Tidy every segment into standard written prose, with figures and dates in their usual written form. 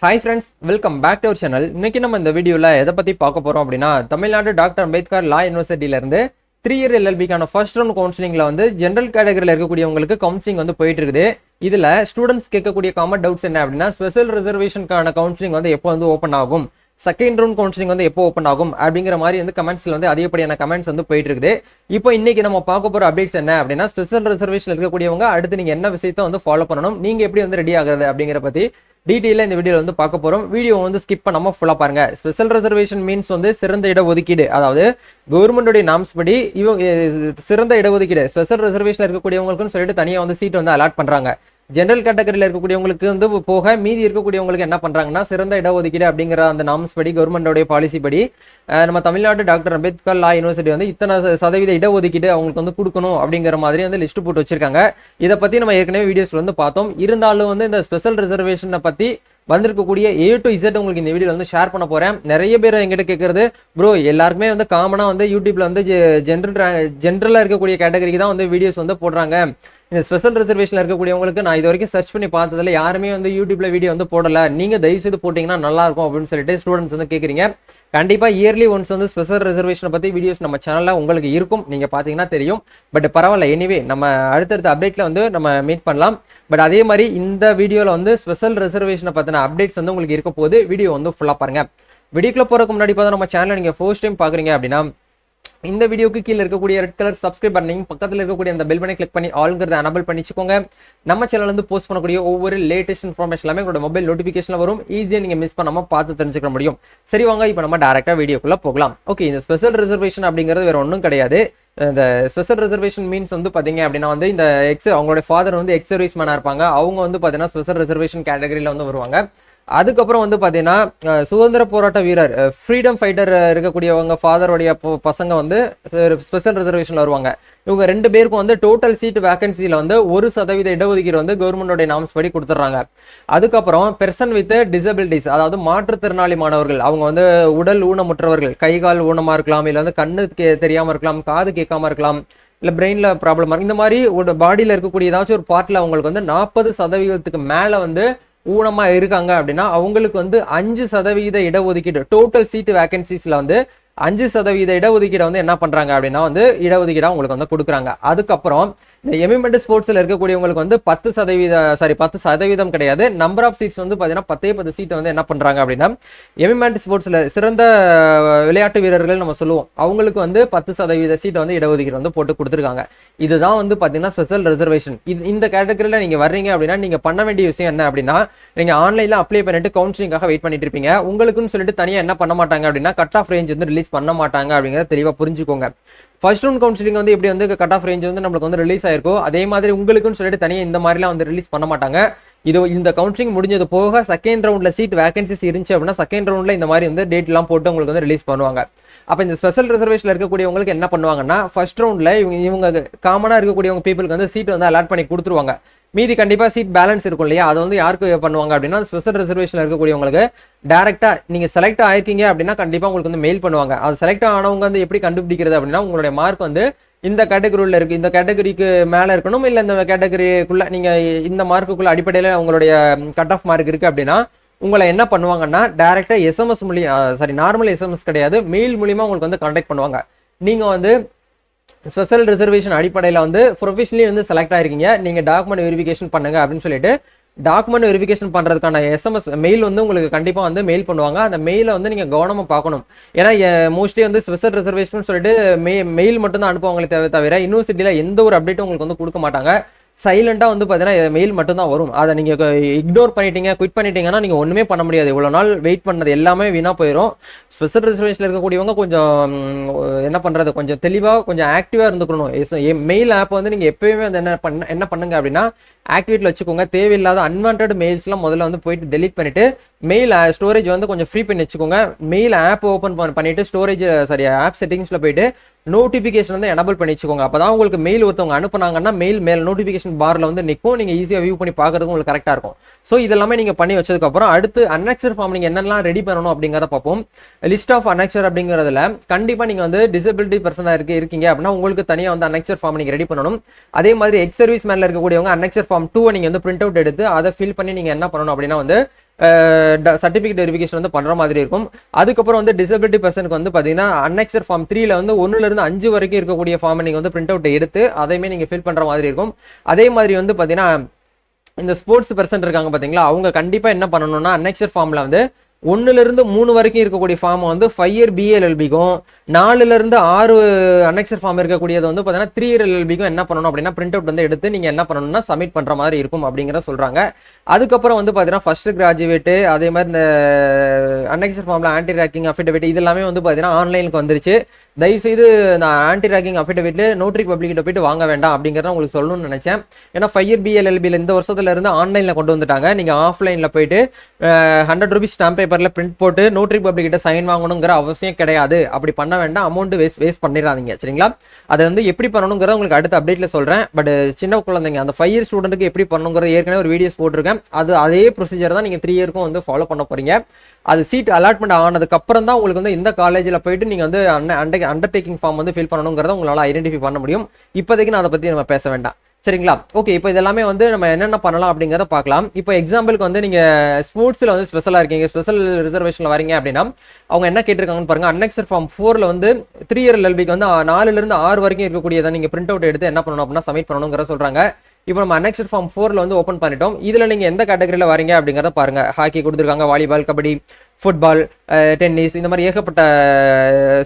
Hi friends, welcome back to our channel. இன்னைக்கு நம்ம இந்த வீடியோவில் எதை பற்றி பார்க்க போகிறோம் அப்படின்னா, தமிழ்நாடு டாக்டர் அம்பேத்கர் லா யூனிவர்சிட்டியிலேருந்து 3 இயர் எல்எல்பிக்கான ஃபர்ஸ்ட் ரவுண்ட் கவுன்சிலிங்கில் வந்து ஜென்ரல் கேட்டகரியில் இருக்கக்கூடியவங்களுக்கு கவுன்சிலிங் வந்து போயிட்டு இருக்குது. இதில் ஸ்டூடெண்ட்ஸ் கேட்கக்கூடிய காமன் டவுட்ஸ் என்ன அப்படின்னா, ஸ்பெஷல் ரிசர்வேஷனுக்கான கவுன்சிலிங் வந்து எப்போ வந்து ஓப்பன் ஆகும், செகண்ட் ரவுண்ட் கவுன்சிலிங் வந்து எப்போ ஓப்பன் ஆகும் அப்படிங்கிற மாதிரி வந்து கமெண்ட்ஸில் வந்து அதிகப்படியான கமெண்ட்ஸ் வந்து போயிட்டு இருக்குது. இப்போ இன்னைக்கு நம்ம பார்க்க போகிற அப்டேட்ஸ் என்ன அப்படின்னா, ஸ்பெஷல் ரிசர்வேஷன் இருக்கக்கூடியவங்க அடுத்து நீங்கள் என்ன விஷயத்தை வந்து ஃபாலோ பண்ணணும், நீங்கள் எப்படி வந்து ரெடி ஆகுறது அப்படிங்கிற பற்றி டீட்டெயிலாக இந்த வீடியோவில் வந்து பார்க்க போகிறோம். வீடியோ வந்து ஸ்கிப் பண்ணாமல் ஃபுல்லாக பாருங்க. ஸ்பெஷல் ரிசர்வேஷன் மீன்ஸ் வந்து சிறந்த இடஒதுக்கீடு, அதாவது கவர்மெண்டோடைய நாம்ஸ் படி சிறந்த இடஒதுக்கீடு ஸ்பெஷல் ரிசர்வேஷன் இருக்கக்கூடியவங்களுக்குன்னு சொல்லிட்டு தனியாக வந்து சீட் வந்து அலாட் பண்ணுறாங்க. ஜென்ரல் கேட்டகரியில் இருக்கக்கூடியவங்களுக்கு வந்து போக மீதி இருக்கக்கூடியவங்களுக்கு என்ன பண்ணுறாங்கன்னா, சிறந்த இடஒதுக்கீடு அப்படிங்கிற அந்த நாம்ஸ் படி கவர்மெண்டோடைய பாலிசி படி நம்ம தமிழ்நாடு டாக்டர் அம்பேத்கர் லா யூனிவர்சிட்டி வந்து இத்தனை சதவீத இடஒதுக்கீடு அவங்களுக்கு வந்து கொடுக்கணும் அப்படிங்கிற மாதிரி வந்து லிஸ்ட் போட்டு வச்சிருக்காங்க. இதை பற்றி நம்ம ஏற்கனவே வீடியோஸ்ல வந்து பார்த்தோம். இருந்தாலும் வந்து இந்த ஸ்பெஷல் ரிசர்வேஷனை பற்றி வந்திருக்கக்கூடிய A to Z உங்களுக்கு இந்த வீடியோவில் வந்து ஷேர் பண்ண போகிறேன். நிறைய பேர் எங்கிட்ட கேட்குறது, ப்ரோ எல்லாருக்குமே வந்து காமனாக வந்து யூடியூப்ல வந்து ஜென்ரலாக இருக்கக்கூடிய கேட்டகரிக்கு தான் வந்து வீடியோஸ் வந்து போடுறாங்க. இந்த ஸ்பெஷல் ரிசர்வேஷனில் இருக்கக்கூடியவங்களுக்கு நான் இது வரைக்கும் சர்ச் பண்ணி பார்த்ததில்ல, யாருமே வந்து யூடியூப்ல வீடியோ வந்து போடலை, நீங்கள் தயவு செய்து போட்டிங்கன்னா நல்லாயிருக்கும் அப்படின்னு சொல்லிட்டு ஸ்டூடெண்ட்ஸ் வந்து கேட்குறீங்க. கண்டிப்பாக இயர்லி ஒன்ஸ் வந்து ஸ்பெஷல் ரிசர்வேஷனை பற்றி வீடியோஸ் நம்ம சேனலில் உங்களுக்கு இருக்கும், நீங்கள் பார்த்தீங்கன்னா தெரியும். பட் பரவாயில்ல, எனிவே நம்ம அடுத்தடுத்த அப்டேட்டில் வந்து நம்ம மீட் பண்ணலாம். பட் அதே மாதிரி இந்த வீடியோவில் வந்து ஸ்பெஷல் ரிசர்வேஷனை பற்றின அப்டேட்ஸ் வந்து உங்களுக்கு இருக்க போது வீடியோ வந்து ஃபுல்லாக பாருங்க. வீடியோக்குள்ள போகிறதுக்கு முன்னாடி பார்த்தா நம்ம சேனலை நீங்கள் ஃபர்ஸ்ட் டைம் பார்க்குறீங்க அப்படின்னா இந்த வீடியோக்கு கீழே இருக்கக்கூடிய ரெட் கலர் சப்ஸ்கிரைப் பண்ணி பக்கத்தில் இருக்கக்கூடிய அந்த பெல் பண்ணி கிளிக் பண்ணி ஆல்ங்கிறத எனபிள் பண்ணிச்சுக்கோங்க. நம்ம சேனல் வந்து போஸ்ட் பண்ணக்கூடிய ஒவ்வொரு லேட்டஸ்ட் இன்ஃபர்மேஷன் எல்லாமே உங்களோட மொபைல் நோட்டிஃபிகேஷனில் வரும். ஈஸியாக நீங்கள் மிஸ் பண்ணாமல் பார்த்து தெரிஞ்சுக்க முடியும். சரி வாங்க, இப்போ நம்ம டேரெக்டாக வீடியோக்குள்ளே போகலாம். ஓகே, இந்த ஸ்பெஷல் ரிசர்வேஷன் அப்படிங்கிறது வேறு ஒன்றும் கிடையாது. இந்த ஸ்பெஷல் ரிசர்வேஷன் மீன்ஸ் வந்து பார்த்தீங்க அப்படின்னா வந்து இந்த அவங்களுடைய ஃபாதர் வந்து எக்ஸ் சர்வீஸ் மேனாக இருப்பாங்க. அவங்க வந்து பார்த்தீங்கன்னா ஸ்பெஷல் ரிசர்வேஷன் கேட்டகரியில் வந்து வருவாங்க. அதுக்கப்புறம் வந்து பார்த்தீங்கன்னா சுதந்திர போராட்ட வீரர் ஃப்ரீடம் ஃபைட்டர் இருக்கக்கூடியவங்க ஃபாதருடைய பசங்க வந்து ஸ்பெஷல் ரிசர்வேஷனில் வருவாங்க. இவங்க 2 பேருக்கும் வந்து டோட்டல் சீட் வேகன்சியில் வந்து 1% இடஒதுக்கீடு வந்து கவர்மெண்டோடைய நாம்ஸ் படி கொடுத்துட்றாங்க. அதுக்கப்புறம் பெர்சன் வித் டிசபிலிட்டிஸ், அதாவது மாற்றுத்திறனாளி மாணவர்கள், அவங்க வந்து உடல் ஊனமுற்றவர்கள், கை கால் ஊனமாக இருக்கலாம், இல்லை வந்து கண்ணு தெரியாமல் இருக்கலாம், காது கேட்காம இருக்கலாம், இல்லை பிரெயினில் ப்ராப்ளமாக இருக்கும். இந்த மாதிரி பாடியில் இருக்கக்கூடிய ஏதாச்சும் ஒரு பார்ட்டில் அவங்களுக்கு வந்து 40% மேலே வந்து ஊனமாக இருக்காங்க அப்படின்னா அவங்களுக்கு வந்து 5% இடஒதுக்கீடு, டோட்டல் சீட்டு வேகன்சிஸில் வந்து 5% இடஒதுக்கீடை வந்து என்ன பண்ணுறாங்க அப்படின்னா வந்து இடஒதுக்கீடாக உங்களுக்கு வந்து கொடுக்குறாங்க. அதுக்கப்புறம் இந்த எமிமெண்ட் ஸ்போர்ட்ஸில் இருக்கக்கூடியவங்களுக்கு வந்து 10% கிடையாது, நம்பர் ஆஃப் சீட்ஸ் வந்து பார்த்தீங்கன்னா 10 சீட்டை வந்து என்ன பண்ணுறாங்க அப்படின்னா எமிமெண்ட் ஸ்போர்ட்ஸில் சிறந்த விளையாட்டு வீரர்கள் நம்ம சொல்லுவோம், அவங்களுக்கு வந்து 10% சீட்டை வந்து இடஒதுக்கீடு வந்து போட்டு கொடுத்துருக்காங்க. இதுதான் வந்து பார்த்தீங்கன்னா ஸ்பெஷல் ரிசர்வேஷன். இந்த கேட்டகரியில் நீங்கள் வர்றீங்க அப்படின்னா நீங்கள் பண்ண வேண்டிய விஷயம் என்ன அப்படின்னா, நீங்கள் ஆன்லைனில் அப்ளை பண்ணிட்டு கவுன்சிலிங்காக வெயிட் பண்ணிட்டு இருப்பீங்க. உங்களுக்குன்னு சொல்லிட்டு தனியாக என்ன பண்ண மாட்டாங்க அப்படின்னா கட் ஆஃப் ரேஞ்ச் வந்து ரிலீஸ் பண்ண மாட்டாங்க அப்படிங்கிறத தெளிவாக புரிஞ்சுக்கோங்க. ஃபர்ஸ்ட் ரவுண்ட் கவுன்சிலிங் வந்து எப்படி வந்து கட் ஆஃப் ரேஞ்ச் வந்து நம்மளுக்கு வந்து ரிலீஸ் ஆயிருக்கோ அதே மாதிரி உங்களுக்குன்னு சொல்லிட்டு தனியாக இந்த மாதிரிலாம் வந்து ரிலீஸ் பண்ண மாட்டாங்க. இந்த கவுன்சிலிங் முடிஞ்சது போக செகண்ட் ரவுண்டில் சீட் வேகன்சிஸ் இருந்துச்சு அப்படின்னா செகண்ட் ரவுண்டில் இந்த மாதிரி வந்து டேட்லாம் போட்டு உங்களுக்கு வந்து ரிலீஸ் பண்ணுவாங்க. அப்போ இந்த ஸ்பெஷல் ரிசர்வேஷனில் இருக்கக்கூடியவங்களுக்கு என்ன பண்ணுவாங்கன்னா, ஃபர்ஸ்ட் ரவுண்டில் இவங்க காமனாக இருக்கக்கூடியவங்க பீப்புளுக்கு வந்து சீட் வந்து அலாட் பண்ணி கொடுத்துருவாங்க. மீதி கண்டிப்பாக சீட் பேலன்ஸ் இருக்கும் இல்லையா, அதை வந்து யாருக்கு பண்ணுவாங்க அப்படின்னா ஸ்பெஷல் ரிசர்வேஷனில் இருக்கக்கூடியவங்களுக்கு டேரெக்டாக நீங்கள் செலக்ட் ஆயிருக்கீங்க அப்படின்னா கண்டிப்பாக உங்களுக்கு வந்து மெயில் பண்ணுவாங்க. அது செலக்ட் ஆனவங்க வந்து எப்படி கண்டுபிடிக்கிறது அப்படின்னா, உங்களுடைய மார்க் வந்து இந்த கேட்டகரியில் இருக்குது, இந்த கேட்டகரிக்கு மேலே இருக்கணும், இல்லை இந்த கேட்டகரிக்குள்ளே நீங்கள் இந்த மார்க்குள்ளே அடிப்படையில் உங்களுடைய கட் ஆஃப் மார்க் இருக்குது அப்படின்னா உங்களை என்ன பண்ணுவாங்கன்னா டேரெக்டாக எஸ்எம்எஸ் நார்மல் எஸ்எம்எஸ் கிடையாது, மெயில் மூலிமா உங்களுக்கு வந்து கான்டாக்ட் பண்ணுவாங்க. நீங்கள் வந்து ஸ்பெஷல் ரிசர்வேஷன் அடிப்படையில் வந்து ப்ரொஃபஷனலி வந்து செலக்ட் ஆயிருக்கீங்க, நீங்கள் டாக்குமெண்ட் வெரிஃபிகேஷன் பண்ணுங்க அப்படின்னு சொல்லிட்டு டாக்குமெண்ட் வெரிஃபிகேஷன் பண்ணுறதுக்கான எஸ்எம்எஸ் மெயில் வந்து உங்களுக்கு கண்டிப்பாக வந்து மெயில் பண்ணுவாங்க. அந்த மெயிலை வந்து நீங்கள் கவனமாக பார்க்கணும். ஏன்னா மோஸ்ட்லி வந்து ஸ்பெஷல் ரிசர்வேஷன் சொல்லிட்டு மெயில் மட்டும் தான் அனுப்புவாங்களே தவிர யூனிவர்சிட்டியில் எந்த ஒரு அப்டேட்டும் உங்களுக்கு வந்து கொடுக்க மாட்டாங்க. சைலண்டாக வந்து பார்த்தீங்கன்னா மெயில் மட்டும் தான் வரும். அதை நீங்கள் இக்னோர் பண்ணிட்டீங்க, குவிட் பண்ணிட்டீங்கன்னா நீங்கள் ஒன்றுமே பண்ண முடியாது. இவ்வளோ நாள் வெயிட் பண்ணது எல்லாமே வீணாக போயிடும். ஸ்பெஷல் ரிசர்வேஷனில் இருக்கக்கூடியவங்க கொஞ்சம் என்ன பண்ணுறது, கொஞ்சம் தெளிவாக கொஞ்சம் ஆக்டிவாக இருந்துக்கணும். மெயில் ஆப் வந்து நீங்கள் எப்பயுமே வந்து என்ன பண்ணுங்க அப்படின்னா ஆக்டிவேட்டில் வச்சுக்கோங்க. தேவையில்லாத அன்வான்ட் மெயில்ஸ்லாம் முதல்ல வந்து போயிட்டு டெலிட் பண்ணிவிட்டு மெயில் ஸ்டோரேஜ் வந்து கொஞ்சம் ஃப்ரீ பண்ணி வச்சுக்கோங்க. மெயில் ஆப் ஓப்பன் பண்ணிவிட்டு ஸ்டோரேஜ் ஆப் செட்டிங்ஸில் போயிட்டு நோட்டிஃபிகேஷன் வந்து எனபிள் பண்ணி வச்சுக்கோங்க. அப்போ தான் உங்களுக்கு மெயில் ஒருத்தவங்க அனுப்புனாங்கன்னா மெயில் மேலே நோட்டிஃபிகேஷன் பாரில் வந்து நிற்கும், நீங்கள் ஈஸியாக வியூ பண்ணி பார்க்குறதுக்கு உங்களுக்கு கரெக்டாக இருக்கும். ஸோ இதெல்லாமே நீங்கள் பண்ணி வச்சதுக்கப்புறம் அடுத்து அன்னெக்சர் ஃபார்ம் நீங்கள் என்னெல்லாம் ரெடி பண்ணணும் அப்படிங்கிறத பார்ப்போம். லிஸ்ட் ஆஃப் அன்னெக்சர் அப்படிங்கிறதுல கண்டிப்பாக நீங்கள் வந்து டிசபிலிட்டி பர்சனாக இருக்கீங்க அப்படின்னா உங்களுக்கு தனியாக வந்து அன்னெக்சர் ஃபார்ம் நீங்கள் ரெடி பண்ணணும். அதே மாதிரி எக்ஸ் சர்வீஸ் மேனில் இருக்கக்கூடியவங்க அன்னெக்சர் ஃபார்ம் 2 நீங்கள் வந்து பிரிண்ட் அவுட் எடுத்து அதை ஃபில் பண்ணி நீங்கள் என்ன பண்ணணும் அப்படின்னா வந்து சர்டிஃபிகேட் வெரிஃபிகேஷன் வந்து பண்ணுற மாதிரி இருக்கும். அதுக்கப்புறம் வந்து டிசபிலிட்டி பர்சனுக்கு வந்து பார்த்தீங்கன்னா அன்னெக்சர் ஃபார்ம் 3ல வந்து 1லேருந்து 5 வரைக்கும் இருக்கக்கூடிய ஃபார்மை நீங்கள் வந்து பிரிண்ட் அவுட் எடுத்து அதையுமே நீங்கள் ஃபில் பண்ணுற மாதிரி இருக்கும். அதே மாதிரி வந்து பார்த்தீங்கன்னா இந்த ஸ்போர்ட்ஸ் பர்சன் இருக்காங்க பார்த்தீங்களா, அவங்க கண்டிப்பாக என்ன பண்ணணும்னா அன்னெக்சர் ஃபார்மில் வந்து 1லேருந்து 3 வரைக்கும் இருக்கக்கூடிய ஃபார்ம் வந்து 5 இயர் பிஎல்எல்பிக்கும் 4லேருந்து 6 அன்னெக்சர் ஃபார்ம் இருக்கக்கூடியது வந்து பார்த்தீங்கன்னா 3 இயர் எல்எல்பிக்கும் என்ன பண்ணணும் அப்படின்னா பிரிண்ட் அவுட் வந்து எடுத்து நீங்கள் என்ன பண்ணணும்னா சப்மிட் பண்ணுற மாதிரி இருக்கும் அப்படிங்கிற சொல்கிறாங்க. அதுக்கப்புறம் வந்து பார்த்தீங்கன்னா ஃபர்ஸ்ட் கிராஜுவேட்டு அதே மாதிரி இந்த அன்னெக்சர் ஃபார்மில் ஆன்டி ரேக்கிங் அஃபிடவிட் இது எல்லாமே வந்து பார்த்தீங்கன்னா ஆன்லைனுக்கு வந்துருச்சு. தயவுசெய்து நான் ஆன்டி ரேக்கிங் அஃபிடவிட் நோட்டரி பப்ளிக்கிட்ட போயிட்டு வாங்க வேண்டாம் அப்படிங்கிறத உங்களுக்கு சொல்லணும்னு நினச்சேன். ஏன்னா 5 இயர் பிஎல்எல்பியில் இந்த வருஷத்துல இருந்து ஆன்லைனில் கொண்டு வந்துட்டாங்க. நீங்கள் ஆஃப்லைனில் போயிட்டு 100 ரூபீஸ் ஸ்டாம்ப் பேப்பரில் பிரிண்ட் போட்டு நோட்டரி பப்ளிக்கிட்ட சைன் வாங்கணுங்கிற அவசியம் கிடையாது. அப்படி பண்ண வேண்டாம், அமௌண்ட் வேஸ்ட் பண்ணிடாதீங்க சரிங்களா. அதை வந்து எப்படி பண்ணணுங்கிறத உங்களுக்கு அடுத்த அப்டேட்டில் சொல்கிறேன். பட் சின்ன குழந்தைங்க அந்த 5 இயர் ஸ்டூடெண்ட்டுக்கு எப்படி பண்ணணுங்கிறது ஏற்கனவே ஒரு வீடியோஸ் போட்டிருக்கேன். அதே ப்ரொசீஜர் தான் நீங்கள் 3 இயருக்கும் வந்து ஃபாலோ பண்ண போகிறீங்க. அது சீட் அலாட்மெண்ட் ஆனதுக்கு அப்புறம் தான் உங்களுக்கு வந்து இந்த காலேஜில் போயிட்டு நீங்கள் வந்து அண்டர்டேக்கிங் ஃபார்ம் வந்து ஃபில் பண்ணணுங்கிறத உங்களால் ஐடென்டிஃபை பண்ண முடியும். இப்போதைக்கு நான் அதை பற்றி நம்ம பேச வேண்டாம் சரிங்களா. ஓகே, இப்போ இதெல்லாமே வந்து நம்ம என்னென்ன பண்ணலாம் அப்படிங்கிறத பார்க்கலாம். இப்போ எக்ஸாம்பிளுக்கு வந்து நீங்கள் ஸ்போர்ட்ஸில் வந்து ஸ்பெஷலாக இருக்கீங்க, ஸ்பெஷல் ரிசர்வேஷனில் வரீங்க அப்படின்னா அவங்க என்ன கேட்டிருக்காங்கன்னு பாருங்கள். அன்னெக்சர் ஃபார்ம் 4ல் வந்து 3 இயர் எல்எல்பிக்கு வந்து 4லேருந்து 6 வரைக்கும் இருக்கக்கூடியதை நீங்கள் பிரிண்ட் அவுட் எடுத்து என்ன பண்ணணும் அப்படின்னா சப்மிட் பண்ணணுங்கிற சொல்கிறாங்க. இப்போ நம்ம அன்னெக்சர் ஃபார்ம் 4ல் வந்து ஓப்பன் பண்ணிட்டோம். இதில் நீங்கள் எந்த கேட்டகரியில் வரீங்க அப்படிங்கிறத பாருங்கள். ஹாக்கி கொடுத்துருக்காங்க, வாலிபால், கபடி, ஃபுட்பால், டென்னிஸ், இந்த மாதிரி ஏகப்பட்ட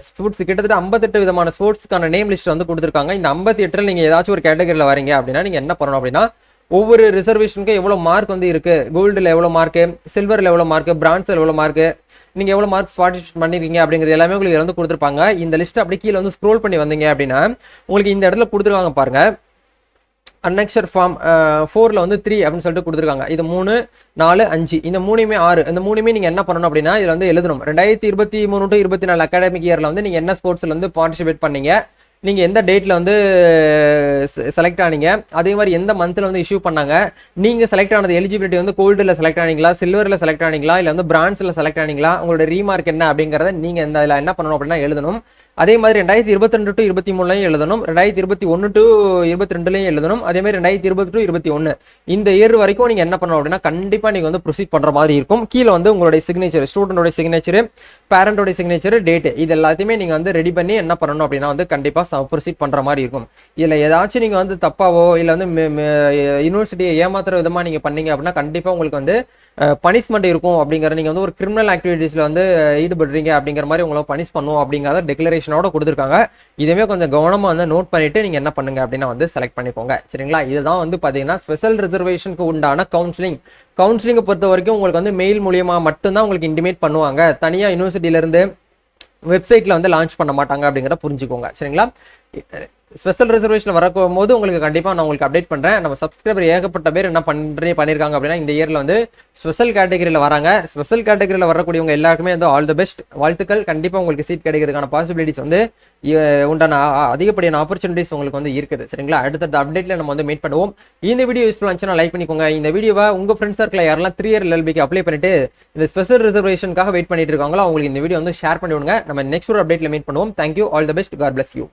ஸ்போர்ட்ஸ் கிட்டத்தட்ட 58 விதமான ஸ்போர்ட்ஸ்க்கான நேம் லிஸ்ட் வந்து கொடுத்துருக்காங்க. இந்த 58ல் நீங்கள் ஏதாச்சும் ஒரு கேட்டகரியில் வரீங்க அப்படின்னா நீங்கள் என்ன பண்ணணும் அப்படின்னா ஒவ்வொரு ரிசர்வேஷனுக்கும் எவ்வளோ மார்க் வந்து இருக்குது, கோல்டில் எவ்வளோ மார்க்கு, சில்வரில் எவ்வளோ மார்க்கு, பிரான்ஸில் எவ்வளோ மார்க்கு, நீங்கள் எவ்வளோ மார்க்ஸ் பார்ட்டிசிபேட் பண்ணிருக்கீங்க அப்படிங்கிறது எல்லாமே உங்களுக்கு வந்து கொடுத்துருப்பாங்க. இந்த லிஸ்ட் அப்படி கீழே வந்து ஸ்க்ரோல் பண்ணி வந்தீங்க அப்படின்னா உங்களுக்கு இந்த இடத்துல கொடுத்துருக்காங்க பாருங்கள். அன்னெக்சர் ஃபார்ம் 4ல் வந்து 3 அப்படின்னு சொல்லிட்டு கொடுத்துருக்காங்க. இது 3, 4, 5 இந்த 3மே 6 இந்த 3மே நீங்கள் என்ன பண்ணணும் அப்படின்னா இதில் வந்து எழுதணும். 2023 to 24 அகாடமிக் இயரில் வந்து நீங்கள் என்ன ஸ்போர்ட்ஸில் வந்து பார்ட்டிசிபேட் பண்ணீங்க, நீங்கள் எந்த டேட்டில் வந்து செலக்ட் ஆனீங்க, அதே மாதிரி எந்த மந்தில் வந்து இஷ்யூ பண்ணாங்க, நீங்கள் செலக்ட் ஆனது எலிஜிபிலிட்டி வந்து கோல்டில் செலக்ட் ஆனீங்களா, சில்வரில் செலக்ட் ஆனீங்களா, இல்லை வந்து பிரான்ஸில் செலக்ட் ஆனீங்களா, உங்களோட ரீமார்க் என்ன அப்படிங்கிறத நீங்கள் இந்த இதில் என்ன பண்ணணும் அப்படின்னா எழுதணும். அதே மாதிரி 2022 to 23 எழுதணும், 2021 to 22 எழுதணும், அதே மாதிரி 2020 to 21 இந்த இயர் வரைக்கும் நீங்கள் என்ன பண்ணணும் அப்படின்னா கண்டிப்பாக நீங்கள் வந்து ப்ரொசீட் பண்ணுற மாதிரி இருக்கும். கீழே வந்து உங்களுடைய சிக்னேச்சர், ஸ்டூடெண்டோட சிக்னேச்சர், பேரண்டோட சிக்னேச்சர், டேட் இது எல்லாத்தையுமே நீங்கள் வந்து ரெடி பண்ணி என்ன பண்ணணும் அப்படின்னா வந்து கண்டிப்பாக ப்ரொசீட் பண்ணுற மாதிரி இருக்கும். இதில் ஏதாச்சும் நீங்கள் வந்து தப்பாவோ இல்லை வந்து யூனிவர்சிட்டியை ஏமாத்துற விதமாக நீங்கள் பண்ணீங்க அப்படின்னா கண்டிப்பாக உங்களுக்கு வந்து பனிஷ்மெண்ட் இருக்கும். அப்படிங்கிற நீங்கள் வந்து ஒரு கிரிமினல் ஆக்டிவிட்டீஸில் வந்து ஈடுபடுறீங்க அப்படிங்கிற மாதிரி உங்களை பனிஷ் பண்ணுவோம் அப்படிங்கிறத டெக்ளரேஷனோட கொடுத்துருக்காங்க. இதுவே கொஞ்சம் கவனமாக வந்து நோட் பண்ணிட்டு நீங்கள் என்ன பண்ணுங்க அப்படின்னா வந்து செலக்ட் பண்ணிக்கோங்க சரிங்களா. இதுதான் வந்து பார்த்தீங்கன்னா ஸ்பெஷல் ரிசர்வேஷனுக்கு உண்டான கவுன்சிலிங்கை பொறுத்த வரைக்கும் உங்களுக்கு வந்து மெயில் மூலியமாக மட்டும்தான் உங்களுக்கு இன்டிமேட் பண்ணுவாங்க. தனியாக யூனிவர்சிட்டியிலேருந்து வெப்சைட்டில் வந்து லான்ச் பண்ண மாட்டாங்க அப்படிங்கிறத புரிஞ்சுக்கோங்க சரிங்களா. ஸ்பெஷல் ரிசர்வேஷன் வரக்கும் போது உங்களுக்கு கண்டிப்பாக நான் உங்களுக்கு அப்டேட் பண்ணுறேன். நம்ம சப்ஸ்கிரைபர் ஏகப்பட்ட பேர் என்ன பண்ணியிருக்காங்க அப்படின்னா இந்த இயரில் வந்து ஸ்பெஷல் கேட்டகரியில் வராங்க. ஸ்பெஷல் கேட்டகரியில் வரக்கூடியவங்க எல்லாருக்குமே வந்து ஆல் தி பெஸ்ட், வாழ்த்துக்கள். கண்டிப்பாக உங்களுக்கு சீட் கிடைக்கிறதுக்கான பாசிபிலிட்டிஸ் வந்து உண்டான அதிகப்படியான ஆப்பர்ச்சுனிட்டிஸ் உங்களுக்கு வந்து இருக்குது சரிங்களா. அடுத்த அப்டேட்டில் நம்ம வந்து மீட் பண்ணுவோம். இந்த வீடியோ யூஸ்ஃபுல்லாக இருந்துச்சுன்னா லைக் பண்ணிக்கோங்க. இந்த வீடியோவை உங்கள் ஃப்ரெண்ட்ஸ் சர்க்கிளில் யாரெல்லாம் 3 இயர் எல்எல்பிக்கு அப்ளை பண்ணிட்டு இந்த ஸ்பெஷல் ரிசர்வேஷனுக்காக வெயிட் பண்ணிட்டு இருக்காங்களோ அவங்களுக்கு இந்த வீடியோ வந்து ஷேர் பண்ணி விடுங்க. நம்ம நெக்ஸ்ட் ஒரு அப்டேட்டில் மீட் பண்ணுவோம். Thank you, all the best, God bless you.